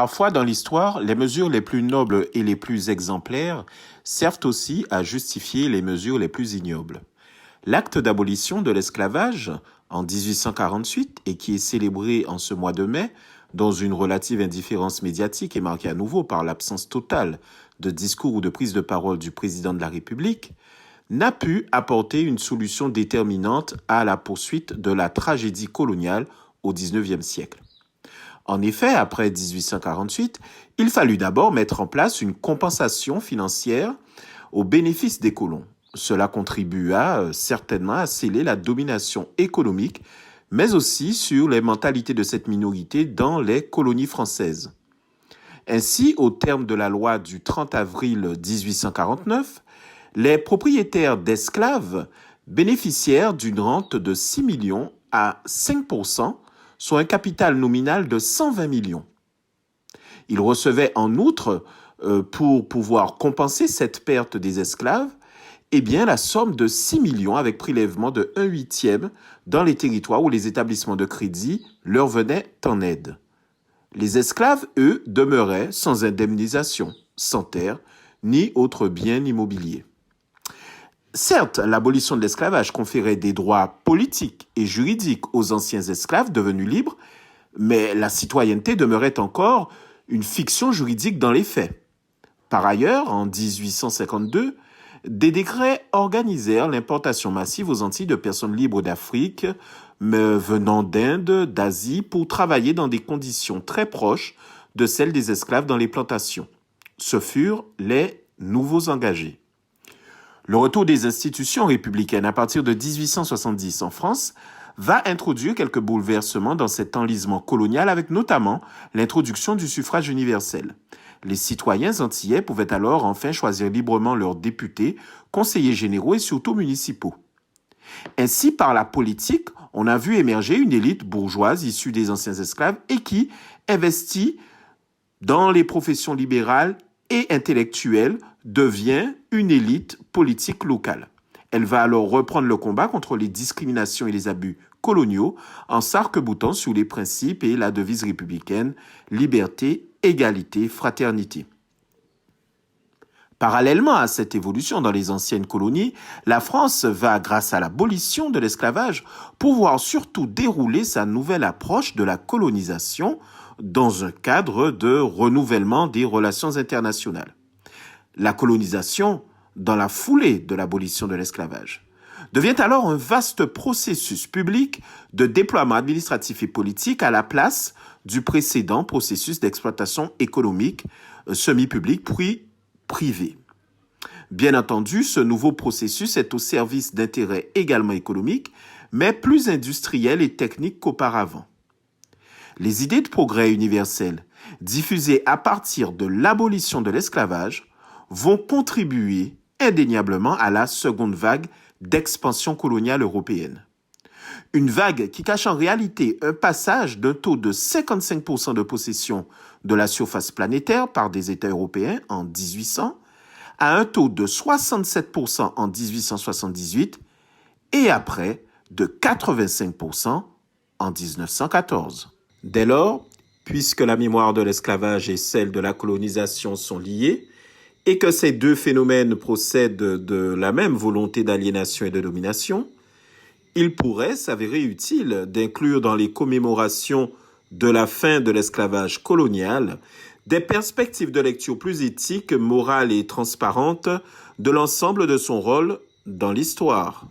Parfois, dans l'histoire, les mesures les plus nobles et les plus exemplaires servent aussi à justifier les mesures les plus ignobles. L'acte d'abolition de l'esclavage en 1848 et qui est célébré en ce mois de mai, dans une relative indifférence médiatique et marqué à nouveau par l'absence totale de discours ou de prise de parole du président de la République, n'a pu apporter une solution déterminante à la poursuite de la tragédie coloniale au XIXe siècle. En effet, après 1848, il fallut d'abord mettre en place une compensation financière au bénéfice des colons. Cela contribua certainement à sceller la domination économique, mais aussi sur les mentalités de cette minorité dans les colonies françaises. Ainsi, au terme de la loi du 30 avril 1849, les propriétaires d'esclaves bénéficièrent d'une rente de 6 millions à 5%, soit un capital nominal de 120 millions. Ils recevaient en outre, pour pouvoir compenser cette perte des esclaves, la somme de 6 millions avec prélèvement de 1/8 dans les territoires où les établissements de crédit leur venaient en aide. Les esclaves, eux, demeuraient sans indemnisation, sans terre, ni autres biens immobiliers. Certes, l'abolition de l'esclavage conférait des droits politiques et juridiques aux anciens esclaves devenus libres, mais la citoyenneté demeurait encore une fiction juridique dans les faits. Par ailleurs, en 1852, des décrets organisèrent l'importation massive aux Antilles de personnes libres d'Afrique, mais venant d'Inde, d'Asie, pour travailler dans des conditions très proches de celles des esclaves dans les plantations. Ce furent les nouveaux engagés. Le retour des institutions républicaines à partir de 1870 en France va introduire quelques bouleversements dans cet enlisement colonial avec notamment l'introduction du suffrage universel. Les citoyens antillais pouvaient alors enfin choisir librement leurs députés, conseillers généraux et surtout municipaux. Ainsi, par la politique, on a vu émerger une élite bourgeoise issue des anciens esclaves et qui investit dans les professions libérales et intellectuelle devient une élite politique locale. Elle va alors reprendre le combat contre les discriminations et les abus coloniaux en s'arc-boutant sur les principes et la devise républicaine liberté, égalité, fraternité. Parallèlement à cette évolution dans les anciennes colonies, la France va, grâce à l'abolition de l'esclavage, pouvoir surtout dérouler sa nouvelle approche de la colonisation dans un cadre de renouvellement des relations internationales. La colonisation, dans la foulée de l'abolition de l'esclavage, devient alors un vaste processus public de déploiement administratif et politique à la place du précédent processus d'exploitation économique semi-public puis privé. Bien entendu, ce nouveau processus est au service d'intérêts également économiques, mais plus industriels et techniques qu'auparavant. Les idées de progrès universel, diffusées à partir de l'abolition de l'esclavage, vont contribuer indéniablement à la seconde vague d'expansion coloniale européenne. Une vague qui cache en réalité un passage d'un taux de 55% de possession de la surface planétaire par des États européens en 1800 à un taux de 67% en 1878 et après de 85% en 1914. Dès lors, puisque la mémoire de l'esclavage et celle de la colonisation sont liées, et que ces deux phénomènes procèdent de la même volonté d'aliénation et de domination, il pourrait s'avérer utile d'inclure dans les commémorations de la fin de l'esclavage colonial des perspectives de lecture plus éthiques, morales et transparentes de l'ensemble de son rôle dans l'histoire.